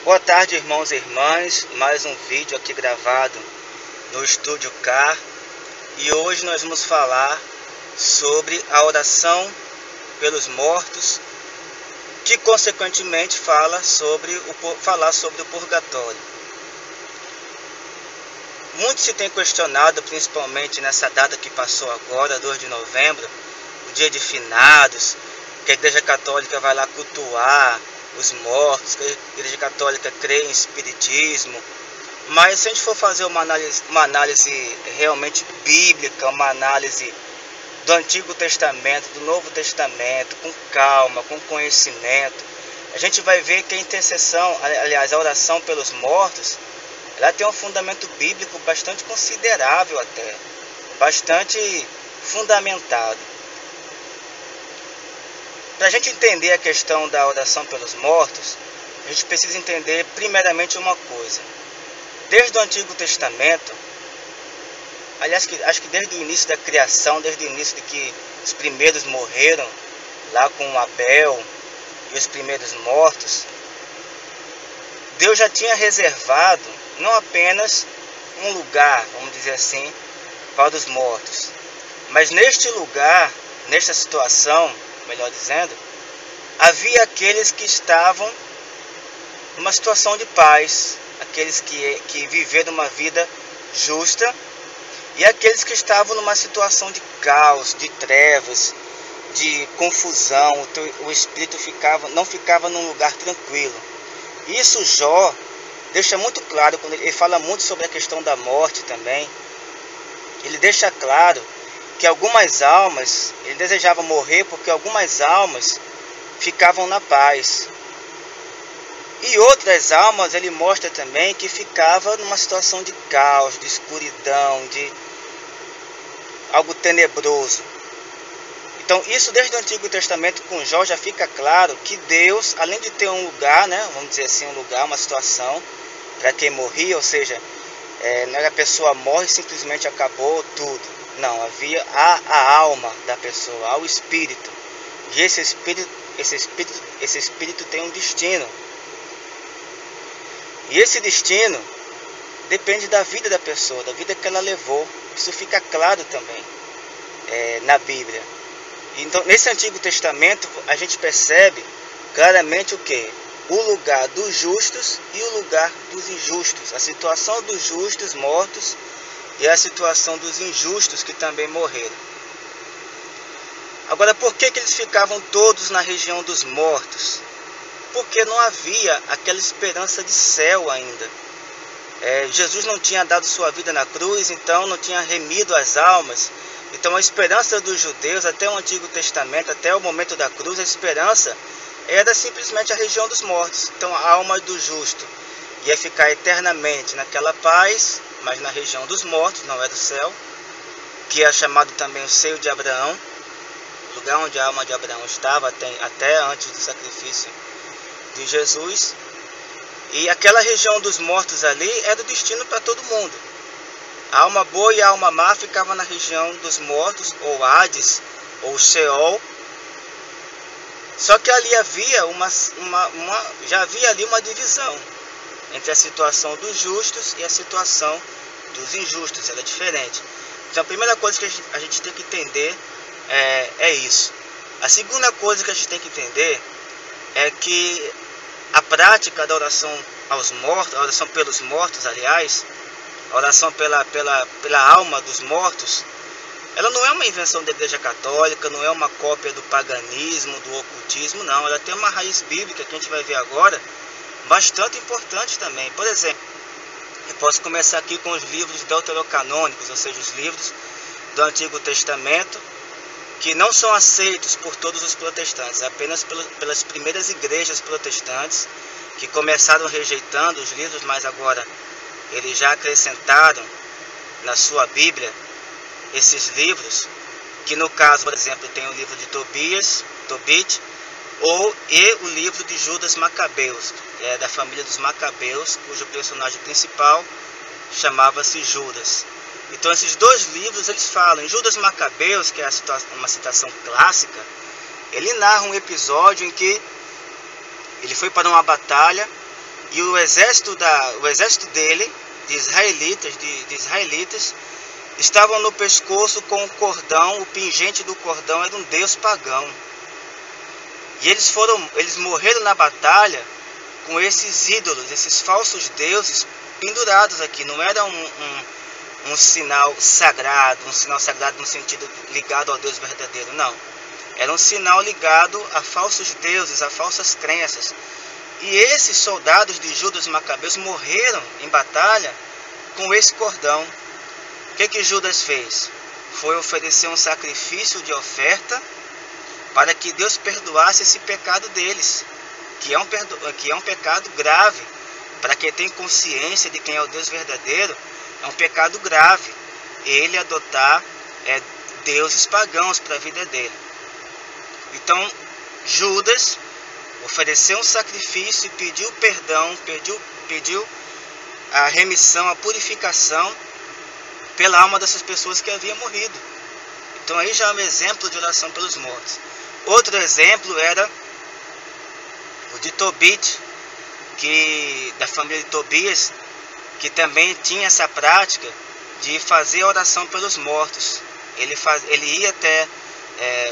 Boa tarde, irmãos e irmãs. Mais um vídeo aqui gravado no Estúdio Car. E hoje nós vamos falar sobre a oração pelos mortos, que consequentemente fala sobre o purgatório. Muito se tem questionado, principalmente nessa data que passou agora, 2 de novembro, o dia de finados, que a Igreja Católica vai lá cultuar os mortos, que a Igreja Católica crê em espiritismo. Mas se a gente for fazer uma análise realmente bíblica, uma análise do Antigo Testamento, do Novo Testamento, com calma, com conhecimento, a gente vai ver que a intercessão, aliás, a oração pelos mortos, ela tem um fundamento bíblico bastante considerável até, bastante fundamentado. Para a gente entender a questão da oração pelos mortos, a gente precisa entender primeiramente uma coisa. Desde o Antigo Testamento, aliás, acho que desde o início da criação, desde o início de que os primeiros morreram, lá com Abel e os primeiros mortos, Deus já tinha reservado não apenas um lugar, vamos dizer assim, para os mortos, mas neste lugar, nesta situação, melhor dizendo, havia aqueles que estavam numa situação de paz, aqueles que viveram uma vida justa, e aqueles que estavam numa situação de caos, de trevas, de confusão. O espírito não ficava num lugar tranquilo. Isso Jó deixa muito claro, quando ele fala muito sobre a questão da morte também. Ele deixa claro que algumas almas, ele desejava morrer porque algumas almas ficavam na paz. E outras almas ele mostra também que ficava numa situação de caos, de escuridão, de algo tenebroso. Então isso desde o Antigo Testamento com Jó já fica claro que Deus, além de ter um lugar, vamos dizer assim, um lugar, uma situação para quem morria, ou seja, não era a pessoa morre e simplesmente acabou tudo. Não, havia a alma da pessoa, ao espírito. E esse espírito tem um destino. E esse destino depende da vida da pessoa, da vida que ela levou. Isso fica claro também na Bíblia. Então, nesse Antigo Testamento, a gente percebe claramente o quê? O lugar dos justos e o lugar dos injustos. A situação dos justos mortos e a situação dos injustos que também morreram. Agora, por que eles ficavam todos na região dos mortos? Porque não havia aquela esperança de céu ainda. Jesus não tinha dado sua vida na cruz, então não tinha remido as almas. Então a esperança dos judeus, até o Antigo Testamento, até o momento da cruz, a esperança era simplesmente a região dos mortos. Então a alma do justo ia ficar eternamente naquela paz, mas na região dos mortos, não é do céu, que é chamado também o seio de Abraão, lugar onde a alma de Abraão estava até antes do sacrifício de Jesus. E aquela região dos mortos ali era o destino para todo mundo. A alma boa e a alma má ficavam na região dos mortos, ou Hades, ou Sheol. Só que ali havia já havia ali uma divisão entre a situação dos justos e a situação dos injustos. Era diferente. Então a primeira coisa que a gente tem que entender é isso. A segunda coisa que a gente tem que entender é que a prática da oração aos mortos, a oração pelos mortos, aliás, a oração pela alma dos mortos, ela não é uma invenção da Igreja Católica, não é uma cópia do paganismo, do ocultismo, não. Ela tem uma raiz bíblica que a gente vai ver agora, bastante importante também. Por exemplo, eu posso começar aqui com os livros deuterocanônicos, ou seja, os livros do Antigo Testamento, que não são aceitos por todos os protestantes, apenas pelas primeiras igrejas protestantes, que começaram rejeitando os livros, mas agora eles já acrescentaram na sua Bíblia esses livros, que no caso, por exemplo, tem o livro de Tobit, e o livro de Judas Macabeus, da família dos Macabeus, cujo personagem principal chamava-se Judas. Então esses dois livros eles falam, em Judas Macabeus, que é uma citação clássica, ele narra um episódio em que ele foi para uma batalha E o exército dele, de israelitas, estavam no pescoço com o cordão, o pingente do cordão era um deus pagão. E eles morreram na batalha com esses ídolos, esses falsos deuses pendurados aqui. Não era um sinal sagrado no sentido ligado ao Deus verdadeiro, não. Era um sinal ligado a falsos deuses, a falsas crenças. E esses soldados de Judas Macabeus morreram em batalha com esse cordão. O que Judas fez? Foi oferecer um sacrifício de oferta para que Deus perdoasse esse pecado deles, que é um pecado grave. Para quem tem consciência de quem é o Deus verdadeiro, é um pecado grave ele adotar deuses pagãos para a vida dele. Então Judas ofereceu um sacrifício e pediu perdão, pediu a remissão, a purificação pela alma dessas pessoas que haviam morrido. Então aí já é um exemplo de oração pelos mortos. Outro exemplo era o de Tobit, da família de Tobias, que também tinha essa prática de fazer a oração pelos mortos. Ele ia até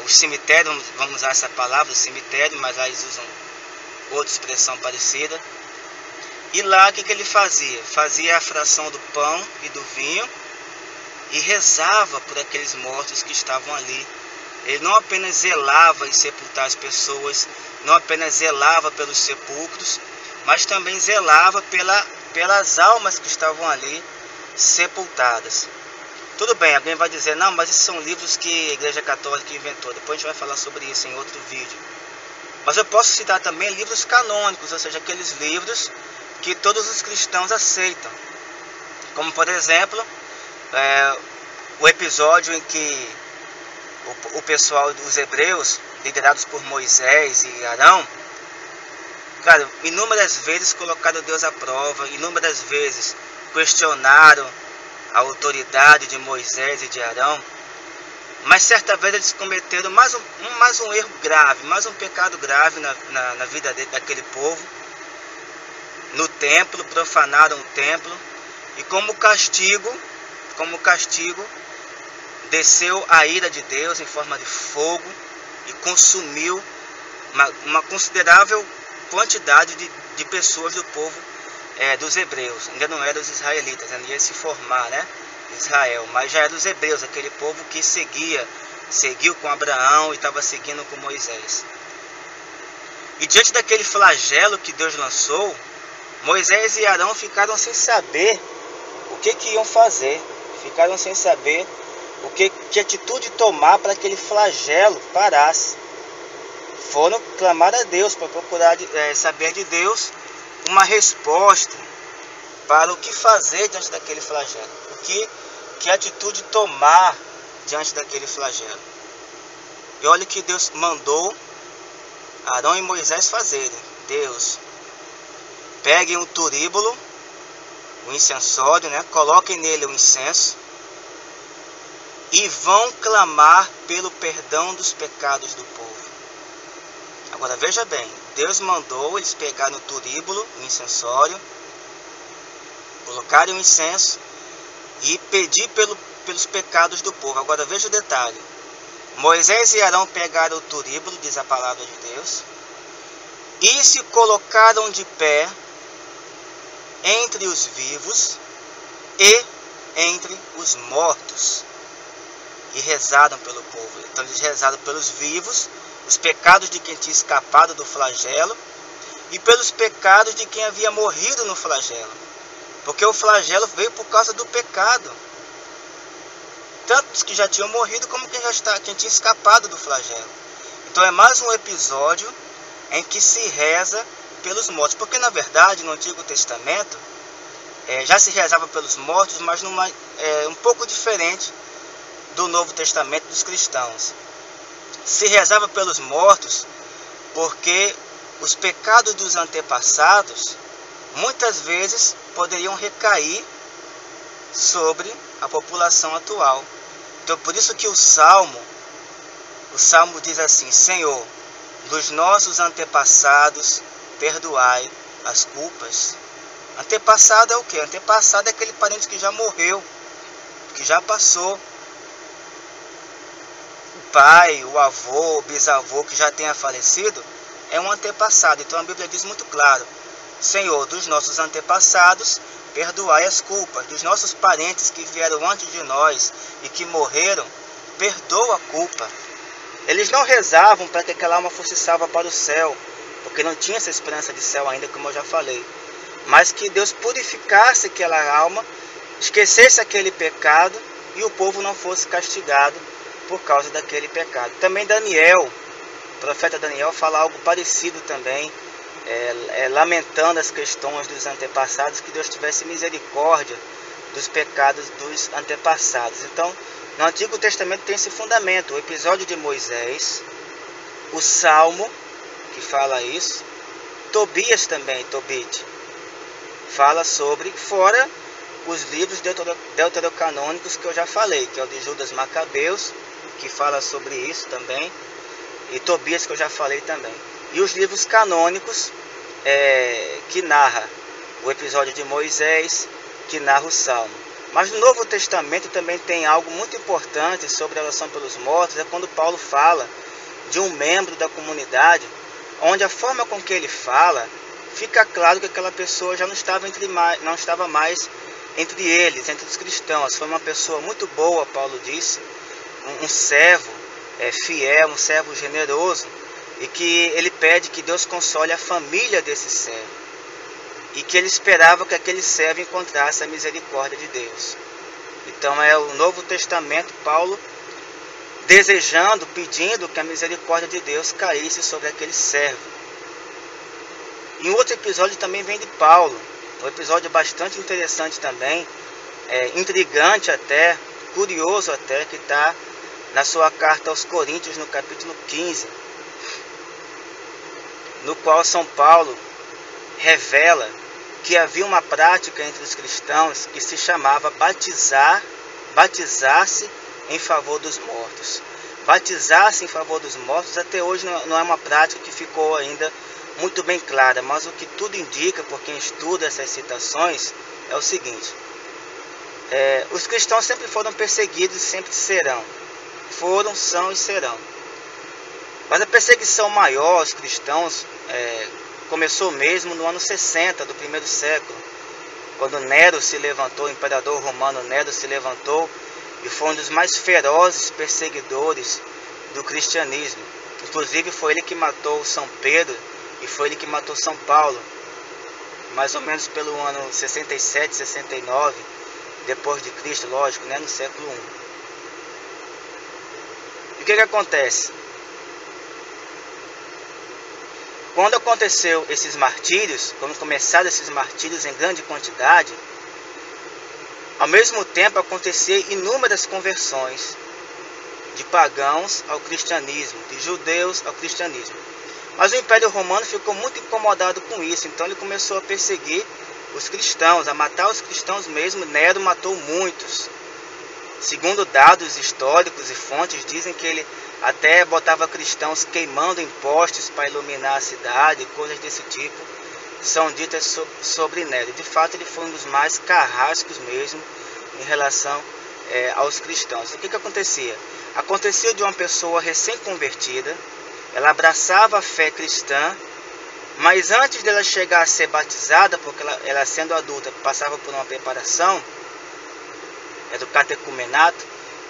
o cemitério, vamos usar essa palavra, cemitério, mas lá eles usam outra expressão parecida. E lá o que ele fazia? Fazia a fração do pão e do vinho e rezava por aqueles mortos que estavam ali. Ele não apenas zelava em sepultar as pessoas, não apenas zelava pelos sepulcros, mas também zelava pelas almas que estavam ali sepultadas. Tudo bem, alguém vai dizer, não, mas esses são livros que a Igreja Católica inventou. Depois a gente vai falar sobre isso em outro vídeo. Mas eu posso citar também livros canônicos, ou seja, aqueles livros que todos os cristãos aceitam. Como, por exemplo, o episódio em que o pessoal dos hebreus, liderados por Moisés e Arão, cara, inúmeras vezes colocaram Deus à prova, inúmeras vezes questionaram a autoridade de Moisés e de Arão, mas certa vez eles cometeram mais um erro grave, mais um pecado grave na vida daquele povo. No templo, profanaram o templo, e como castigo, desceu a ira de Deus em forma de fogo e consumiu uma considerável quantidade de pessoas do povo dos hebreus. Ainda não eram os israelitas, ainda ia se formar, Israel, mas já eram os hebreus, aquele povo que seguiu com Abraão e estava seguindo com Moisés. E diante daquele flagelo que Deus lançou, Moisés e Arão ficaram sem saber o que iam fazer, ficaram sem saber que atitude tomar para que aquele flagelo parasse. Foram clamar a Deus para procurar saber de Deus uma resposta para o que fazer diante daquele flagelo, que atitude tomar diante daquele flagelo. E olha o que Deus mandou Arão e Moisés fazerem. Deus, peguem o turíbulo, o incensório, coloquem nele o incenso e vão clamar pelo perdão dos pecados do povo. Agora veja bem, Deus mandou eles pegarem o turíbulo, o incensório, colocarem o incenso e pedir pelos pecados do povo. Agora veja o detalhe. Moisés e Arão pegaram o turíbulo, diz a palavra de Deus, e se colocaram de pé entre os vivos e entre os mortos, e rezaram pelo povo. Então eles rezaram pelos vivos, os pecados de quem tinha escapado do flagelo, e pelos pecados de quem havia morrido no flagelo, porque o flagelo veio por causa do pecado, tanto os que já tinham morrido como quem tinha escapado do flagelo. Então é mais um episódio em que se reza pelos mortos, porque na verdade no Antigo Testamento já se rezava pelos mortos, mas um pouco diferente do Novo Testamento dos cristãos. Se rezava pelos mortos porque os pecados dos antepassados muitas vezes poderiam recair sobre a população atual. Então por isso que o Salmo diz assim: Senhor, dos nossos antepassados perdoai as culpas. Antepassado é o quê? Antepassado é aquele parente que já morreu, que já passou. O pai, o avô, o bisavô que já tenha falecido é um antepassado. Então a Bíblia diz muito claro: Senhor, dos nossos antepassados, perdoai as culpas. Dos nossos parentes que vieram antes de nós e que morreram, perdoa a culpa. Eles não rezavam para que aquela alma fosse salva para o céu, porque não tinha essa esperança de céu ainda, como eu já falei. Mas que Deus purificasse aquela alma, esquecesse aquele pecado e o povo não fosse castigado por causa daquele pecado. Também Daniel, o profeta Daniel, fala algo parecido também, lamentando as questões dos antepassados, que Deus tivesse misericórdia dos pecados dos antepassados. Então, no Antigo Testamento tem esse fundamento: o episódio de Moisés, o Salmo, que fala isso, Tobias também, Tobit, fala sobre, fora os livros deuterocanônicos que eu já falei, que é o de Judas Macabeus, que fala sobre isso também, e Tobias, que eu já falei também. E os livros canônicos, que narra o episódio de Moisés, que narra o Salmo. Mas no Novo Testamento também tem algo muito importante sobre a oração pelos mortos, é quando Paulo fala de um membro da comunidade, onde a forma com que ele fala, fica claro que aquela pessoa já não estava mais entre eles, entre os cristãos. Foi uma pessoa muito boa, Paulo disse, um servo fiel, um servo generoso, e que ele pede que Deus console a família desse servo, e que ele esperava que aquele servo encontrasse a misericórdia de Deus. Então é o Novo Testamento, Paulo desejando, pedindo que a misericórdia de Deus caísse sobre aquele servo. E um outro episódio também vem de Paulo, um episódio bastante interessante também, intrigante até, curioso até, que está na sua carta aos Coríntios, no capítulo 15, no qual São Paulo revela que havia uma prática entre os cristãos que se chamava batizar-se em favor dos mortos. Batizar-se em favor dos mortos até hoje não é uma prática que ficou ainda muito bem clara, mas o que tudo indica, por quem estuda essas citações, é o seguinte: os cristãos sempre foram perseguidos e sempre serão. Foram, são e serão. Mas a perseguição maior aos cristãos começou mesmo no ano 60 do primeiro século, quando Nero se levantou, o imperador romano Nero se levantou e foi um dos mais ferozes perseguidores do cristianismo. Inclusive foi ele que matou São Pedro e foi ele que matou São Paulo, mais ou menos pelo ano 67, 69, depois de Cristo, lógico, né, no século I. E o que acontece? Quando aconteceu esses martírios, quando começaram esses martírios em grande quantidade, ao mesmo tempo aconteciam inúmeras conversões de pagãos ao cristianismo, de judeus ao cristianismo. Mas o Império Romano ficou muito incomodado com isso, então ele começou a perseguir os cristãos, a matar os cristãos mesmo. Nero matou muitos. Segundo dados históricos e fontes, dizem que ele até botava cristãos queimando em postes para iluminar a cidade, coisas desse tipo, são ditas sobre Nero. De fato, ele foi um dos mais carrascos mesmo em relação aos cristãos. O que acontecia? Acontecia de uma pessoa recém-convertida, ela abraçava a fé cristã, mas antes dela chegar a ser batizada, porque ela sendo adulta passava por uma preparação, do catecumenato,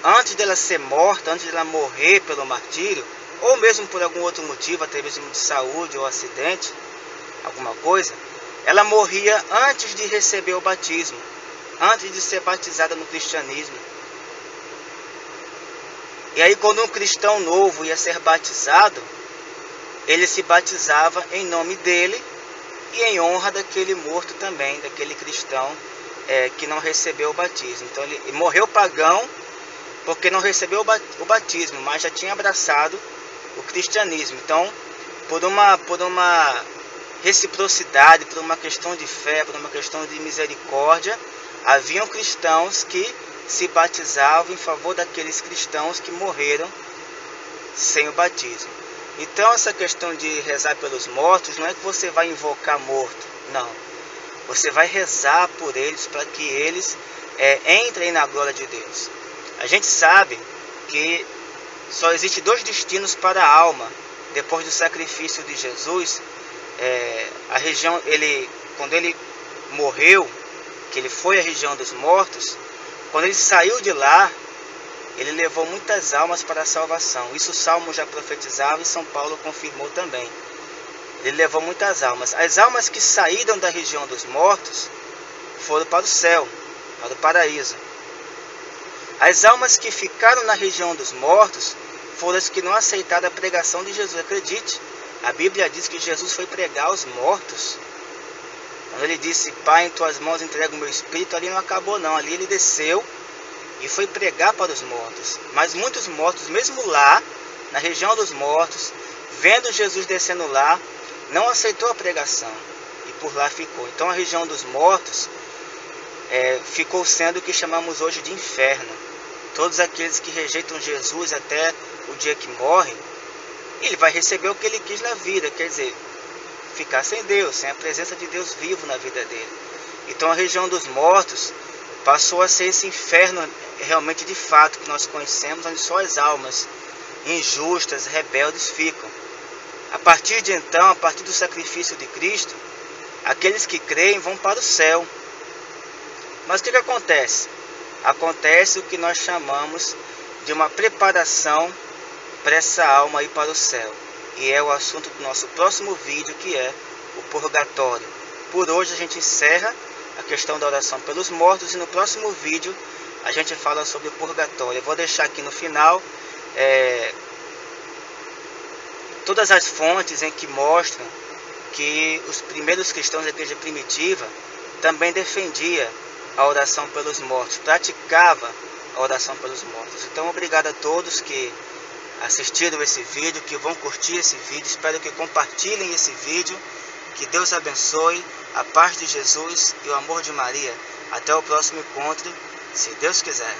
antes dela ser morta, antes dela morrer pelo martírio, ou mesmo por algum outro motivo, até mesmo de saúde ou acidente, alguma coisa, ela morria antes de receber o batismo, antes de ser batizada no cristianismo. E aí quando um cristão novo ia ser batizado, ele se batizava em nome dele e em honra daquele morto também, daquele cristão que não recebeu o batismo. Então ele morreu pagão porque não recebeu o batismo, mas já tinha abraçado o cristianismo. Então, por uma reciprocidade, por uma questão de fé, por uma questão de misericórdia, haviam cristãos que se batizavam em favor daqueles cristãos que morreram sem o batismo. Então essa questão de rezar pelos mortos não é que você vai invocar morto, Não. Você vai rezar por eles para que eles entrem na glória de Deus. A gente sabe que só existe 2 destinos para a alma. Depois do sacrifício de Jesus, a região, quando ele morreu, que ele foi à região dos mortos, quando ele saiu de lá, ele levou muitas almas para a salvação. Isso o Salmo já profetizava e São Paulo confirmou também. Ele levou muitas almas. As almas que saíram da região dos mortos foram para o céu, para o paraíso. As almas que ficaram na região dos mortos foram as que não aceitaram a pregação de Jesus. Acredite, a Bíblia diz que Jesus foi pregar aos mortos. Quando ele disse, Pai, em tuas mãos entrego o meu espírito, ali não acabou não. Ali ele desceu e foi pregar para os mortos. Mas muitos mortos, mesmo lá, na região dos mortos, vendo Jesus descendo lá, não aceitou a pregação e por lá ficou. Então a região dos mortos ficou sendo o que chamamos hoje de inferno. Todos aqueles que rejeitam Jesus até o dia que morrem, ele vai receber o que ele quis na vida, quer dizer, ficar sem Deus, sem a presença de Deus vivo na vida dele. Então a região dos mortos passou a ser esse inferno realmente de fato que nós conhecemos, onde só as almas injustas, rebeldes ficam. A partir de então, a partir do sacrifício de Cristo, aqueles que creem vão para o céu. Mas o que acontece? Acontece o que nós chamamos de uma preparação para essa alma ir para o céu. E é o assunto do nosso próximo vídeo, que é o purgatório. Por hoje a gente encerra a questão da oração pelos mortos e no próximo vídeo a gente fala sobre o purgatório. Eu vou deixar aqui no final todas as fontes em que mostram que os primeiros cristãos da igreja primitiva também defendia a oração pelos mortos, praticava a oração pelos mortos. Então, obrigado a todos que assistiram esse vídeo, que vão curtir esse vídeo. Espero que compartilhem esse vídeo. Que Deus abençoe, a paz de Jesus e o amor de Maria. Até o próximo encontro, se Deus quiser.